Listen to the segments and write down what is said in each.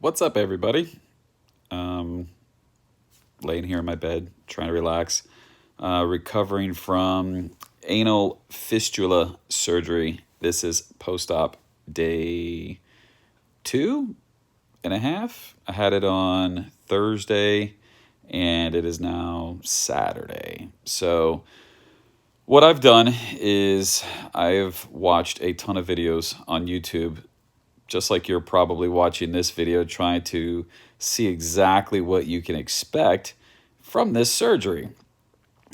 What's up, everybody? Um, Laying here in my bed, trying to relax, recovering from anal fistula surgery. This is post-op day 2.5. I had it on Thursday, and it is now Saturday. So, what I've done is I've watched a ton of videos on YouTube, just like you're probably watching this video, trying to see exactly what you can expect from this surgery.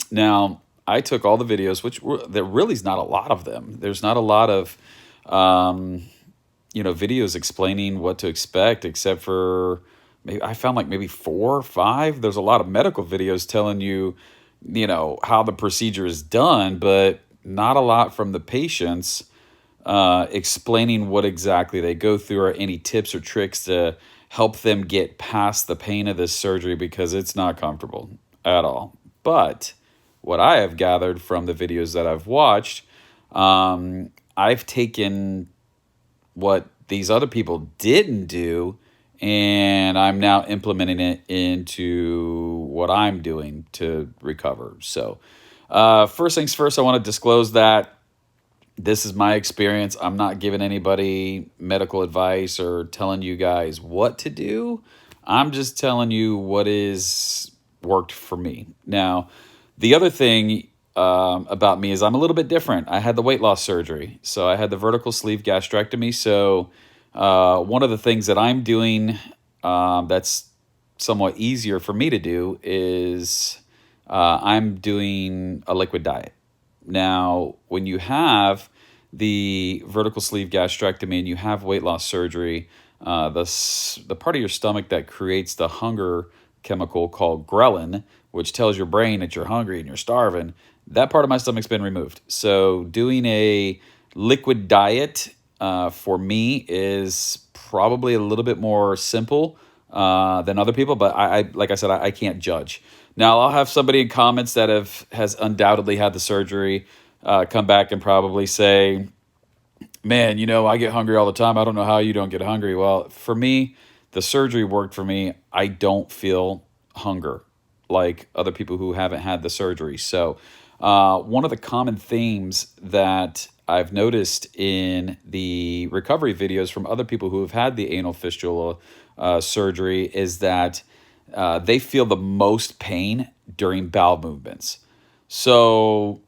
Now, I took all the videos, there really is not a lot of them. There's not a lot of, um, videos explaining what to expect, except for maybe I found like maybe 4 or 5. There's a lot of medical videos telling you, how the procedure is done, but not a lot from the patients explaining what exactly they go through or any tips or tricks to help them get past the pain of this surgery because it's not comfortable at all. But what I have gathered from the videos that I've watched, I've taken what these other people didn't do and I'm now implementing it into what I'm doing to recover. So, first things first, I want to disclose that this is my experience. I'm not giving anybody medical advice or telling you guys what to do. I'm just telling you what is worked for me. Now, the other thing about me is I'm a little bit different. I had the weight loss surgery, so I had the vertical sleeve gastrectomy. So, one of the things that I'm doing that's somewhat easier for me to do is I'm doing a liquid diet. Now, when you have the vertical sleeve gastrectomy and you have weight loss surgery, the part of your stomach that creates the hunger chemical called ghrelin, which tells your brain that you're hungry and you're starving, that part of my stomach's been removed. So doing a liquid diet for me is probably a little bit more simple than other people, but like I said, I can't judge. Now I'll have somebody in comments that has undoubtedly had the surgery come back and probably say, "Man, I get hungry all the time. I don't know how you don't get hungry." Well, for me, the surgery worked for me. I don't feel hunger like other people who haven't had the surgery. So, one of the common themes that I've noticed in the recovery videos from other people who have had the anal fistula surgery is that they feel the most pain during bowel movements. So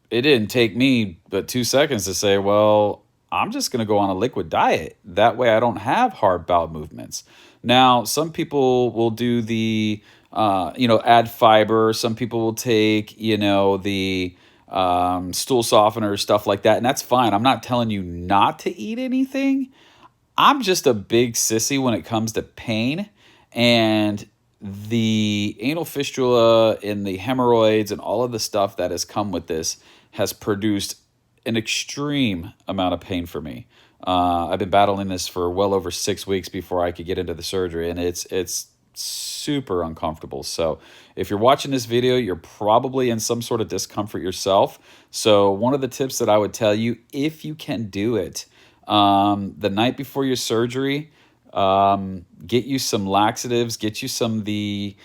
it didn't take me but 2 seconds to say, well, I'm just going to go on a liquid diet. That way I don't have hard bowel movements. Now, some people will do add fiber. Some people will take, the stool softener, stuff like that. And that's fine. I'm not telling you not to eat anything. I'm just a big sissy when it comes to pain. And the anal fistula and the hemorrhoids and all of the stuff that has come with this has produced an extreme amount of pain for me. I've been battling this for well over 6 weeks before I could get into the surgery, and it's super uncomfortable. So if you're watching this video, you're probably in some sort of discomfort yourself. So one of the tips that I would tell you, if you can do it, the night before your surgery, get you some laxatives, get you some of the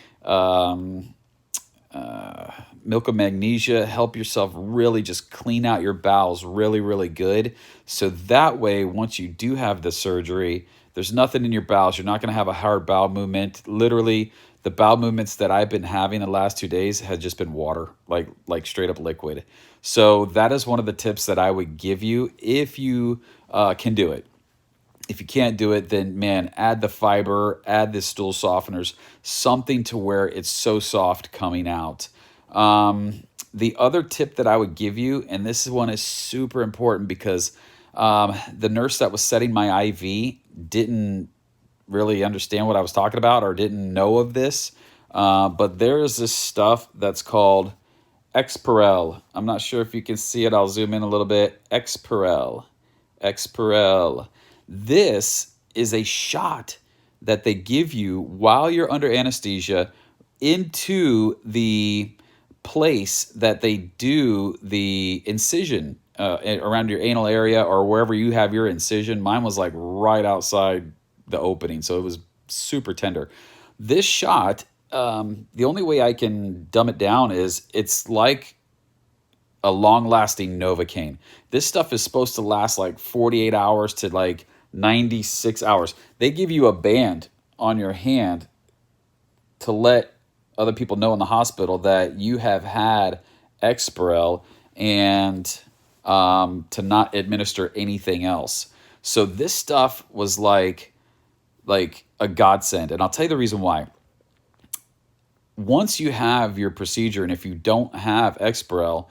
milk of magnesia, help yourself really just clean out your bowels really, really good. So that way, once you do have the surgery, there's nothing in your bowels. You're not going to have a hard bowel movement. Literally, the bowel movements that I've been having the last 2 days had just been water, like straight up liquid. So that is one of the tips that I would give you if you can do it. If you can't do it, then man, add the fiber, add the stool softeners, something to where it's so soft coming out. The other tip that I would give you, and this one is super important because the nurse that was setting my IV didn't really understand what I was talking about or didn't know of this. But there is this stuff that's called Exparel. I'm not sure if you can see it. I'll zoom in a little bit. Exparel. Exparel. This is a shot that they give you while you're under anesthesia into the place that they do the incision around your anal area or wherever you have your incision. Mine was like right outside the opening, so it was super tender. This shot, the only way I can dumb it down is it's like a long lasting Novocaine. This stuff is supposed to last like 48 hours to like 96 hours. They give you a band on your hand to let other people know in the hospital that you have had Exparel, and to not administer anything else. So this stuff was like a godsend, and I'll tell you the reason why. Once you have your procedure, and if you don't have Exparel,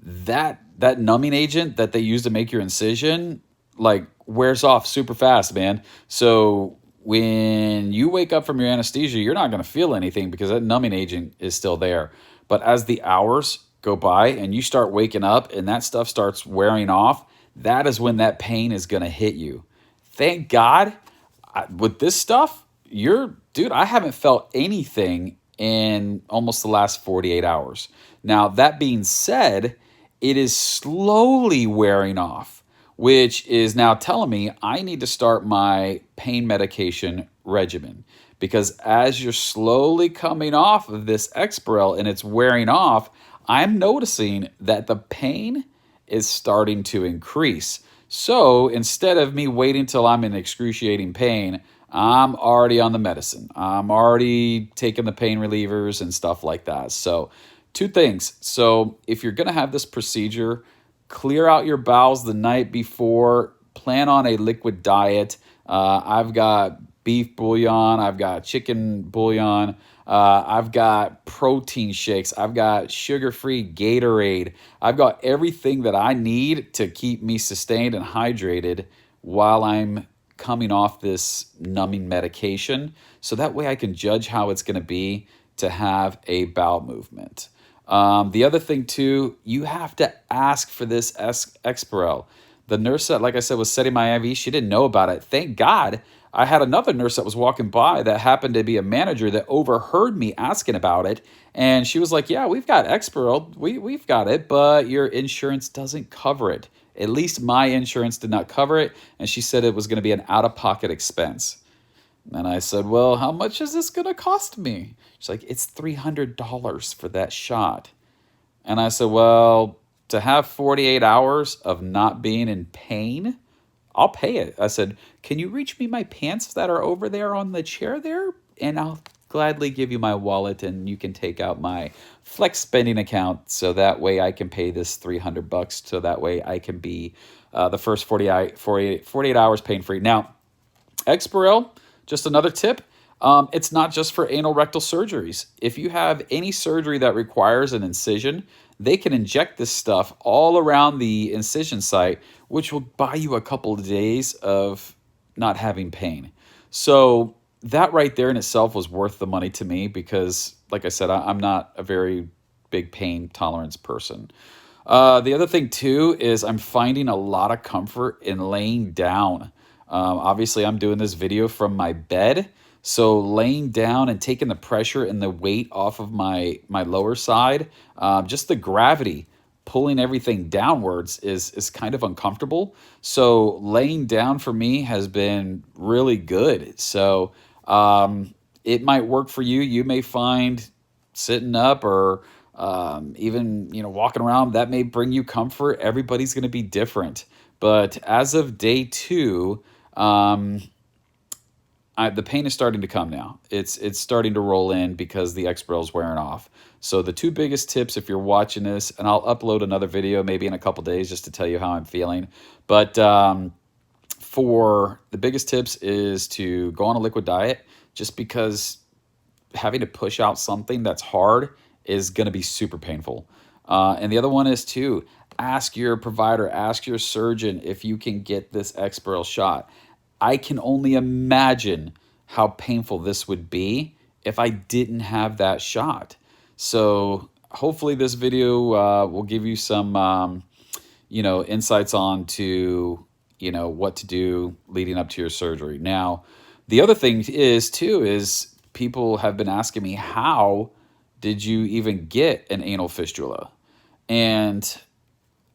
that numbing agent that they use to make your incision like wears off super fast, man. So when you wake up from your anesthesia, you're not going to feel anything because that numbing agent is still there. But as the hours go by and you start waking up and that stuff starts wearing off, that is when that pain is going to hit you. Thank God, with this stuff, dude, I haven't felt anything in almost the last 48 hours. Now, that being said, it is slowly wearing off, which is now telling me I need to start my pain medication regimen. Because as you're slowly coming off of this Exparel and it's wearing off, I'm noticing that the pain is starting to increase. So instead of me waiting till I'm in excruciating pain, I'm already on the medicine. I'm already taking the pain relievers and stuff like that. So, two things. So, if you're going to have this procedure, clear out your bowels the night before. Plan on a liquid diet. I've got beef bouillon. I've got chicken bouillon. I've got protein shakes. I've got sugar-free Gatorade. I've got everything that I need to keep me sustained and hydrated while I'm coming off this numbing medication. So that way I can judge how it's going to be to have a bowel movement. The other thing too, you have to ask for this Exparel. The nurse that, like I said, was setting my IV, she didn't know about it. Thank God I had another nurse that was walking by that happened to be a manager that overheard me asking about it. And she was like, yeah, we've got Exparel. We've got it, but your insurance doesn't cover it. At least my insurance did not cover it. And she said it was going to be an out-of-pocket expense. And I said, well, how much is this going to cost me? She's like, it's $300 for that shot. And I said, well, to have 48 hours of not being in pain, I'll pay it. I said, can you reach me my pants that are over there on the chair there? And I'll gladly give you my wallet and you can take out my flex spending account so that way I can pay this $300 so that way I can be the first 48 hours pain-free. Now, Exparel, just another tip, it's not just for anal rectal surgeries. If you have any surgery that requires an incision, they can inject this stuff all around the incision site, which will buy you a couple of days of not having pain. So that right there in itself was worth the money to me because, like I said, I'm not a very big pain tolerance person. The other thing too is I'm finding a lot of comfort in laying down. Obviously, I'm doing this video from my bed, so laying down and taking the pressure and the weight off of my lower side, just the gravity pulling everything downwards is kind of uncomfortable. So laying down for me has been really good. So it might work for you. You may find sitting up or even walking around that may bring you comfort. Everybody's going to be different. But as of day 2, the pain is starting to come now. It's starting to roll in because the Exparel is wearing off. So the 2 biggest tips if you're watching this, and I'll upload another video maybe in a couple days just to tell you how I'm feeling. But for the biggest tips is to go on a liquid diet just because having to push out something that's hard is going to be super painful. And the other one is to ask your provider, ask your surgeon if you can get this Exparel shot. I can only imagine how painful this would be if I didn't have that shot. So hopefully this video will give you some, insights on to, what to do leading up to your surgery. Now, the other thing is people have been asking me, how did you even get an anal fistula? And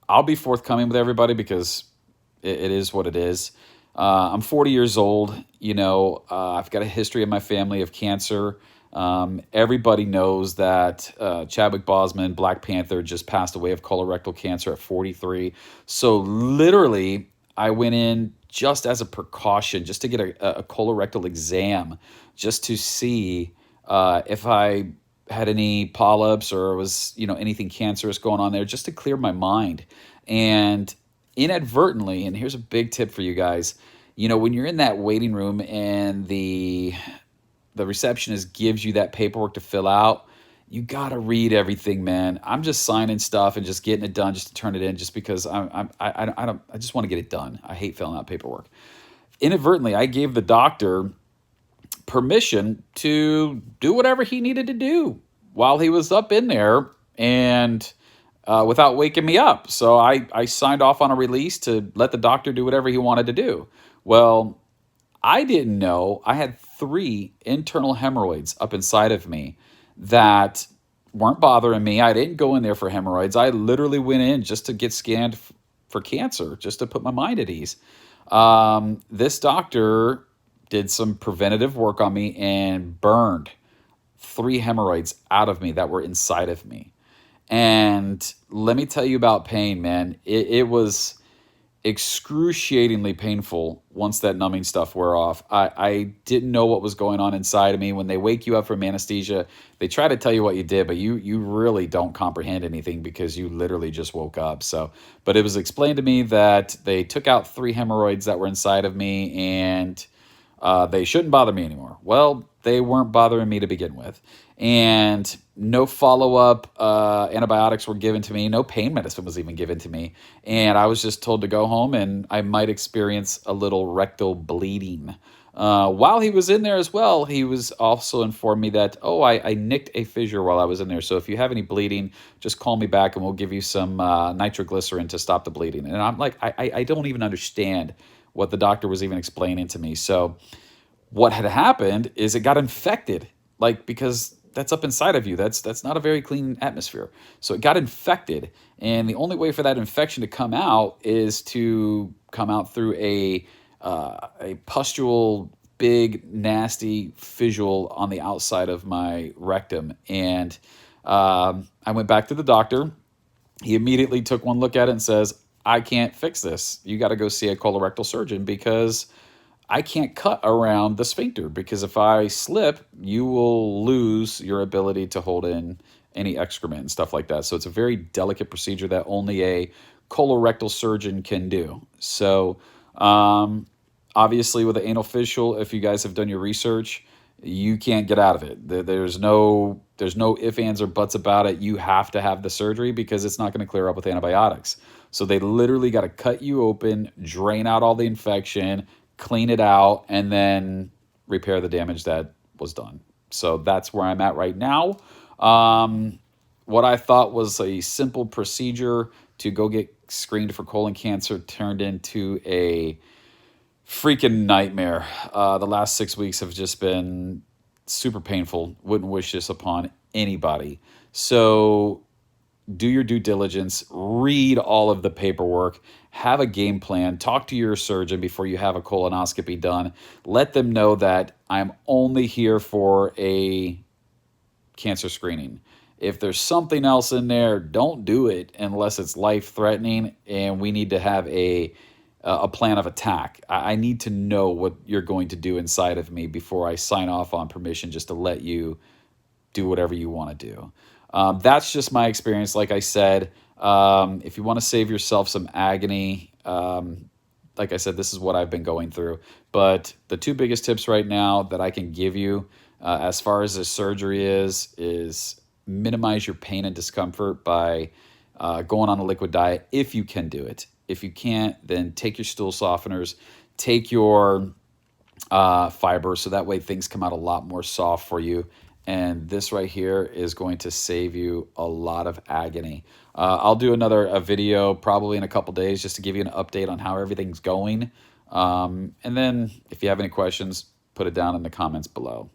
I'll be forthcoming with everybody because it is what it is. I'm 40 years old. I've got a history in my family of cancer. Everybody knows that Chadwick Boseman, Black Panther, just passed away of colorectal cancer at 43. So literally, I went in just as a precaution, just to get a colorectal exam, just to see if I had any polyps or was anything cancerous going on there, just to clear my mind. And inadvertently, and here's a big tip for you guys, when you're in that waiting room and the receptionist gives you that paperwork to fill out, you gotta read everything, man. I'm just signing stuff and just getting it done just to turn it in, just because I just want to get it done. I hate filling out paperwork. Inadvertently, I gave the doctor permission to do whatever he needed to do while he was up in there, and without waking me up. So I signed off on a release to let the doctor do whatever he wanted to do. Well, I didn't know I had 3 internal hemorrhoids up inside of me that weren't bothering me. I didn't go in there for hemorrhoids. I literally went in just to get scanned for cancer, just to put my mind at ease. This doctor did some preventative work on me and burned 3 hemorrhoids out of me that were inside of me. And let me tell you about pain, man. It was excruciatingly painful once that numbing stuff wore off. I didn't know what was going on inside of me. When they wake you up from anesthesia, they try to tell you what you did, but you really don't comprehend anything because you literally just woke up. So, but it was explained to me that they took out 3 hemorrhoids that were inside of me, and they shouldn't bother me anymore. Well, they weren't bothering me to begin with. And no follow-up antibiotics were given to me. No pain medicine was even given to me. And I was just told to go home, and I might experience a little rectal bleeding. While he was in there as well, he was also informed me that, I nicked a fissure while I was in there. So if you have any bleeding, just call me back and we'll give you some nitroglycerin to stop the bleeding. And I'm like, I don't even understand what the doctor was even explaining to me. So what had happened is it got infected, because that's up inside of you. That's not a very clean atmosphere. So it got infected, and the only way for that infection to come out is to come out through a pustule, big, nasty fissure on the outside of my rectum. And I went back to the doctor. He immediately took one look at it and says, I can't fix this. You got to go see a colorectal surgeon, because I can't cut around the sphincter, because if I slip, you will lose your ability to hold in any excrement and stuff like that. So it's a very delicate procedure that only a colorectal surgeon can do. So obviously with the anal fistula, if you guys have done your research, you can't get out of it. There's no ifs, ands, or buts about it. You have to have the surgery, because it's not going to clear up with antibiotics. So they literally got to cut you open, drain out all the infection, clean it out, and then repair the damage that was done. So that's where I'm at right now. What I thought was a simple procedure to go get screened for colon cancer turned into a freaking nightmare. The last 6 weeks have just been super painful. Wouldn't wish this upon anybody. So do your due diligence, read all of the paperwork, have a game plan, talk to your surgeon before you have a colonoscopy done. Let them know that I'm only here for a cancer screening. If there's something else in there, don't do it unless it's life-threatening and we need to have a plan of attack. I need to know what you're going to do inside of me before I sign off on permission just to let you do whatever you want to do. That's just my experience. Like I said, if you want to save yourself some agony, like I said, this is what I've been going through. But the 2 biggest tips right now that I can give you as far as the surgery is minimize your pain and discomfort by going on a liquid diet if you can do it. If you can't, then take your stool softeners, take your fiber, so that way things come out a lot more soft for you. And this right here is going to save you a lot of agony. I'll do a video probably in a couple days just to give you an update on how everything's going. And then if you have any questions, put it down in the comments below.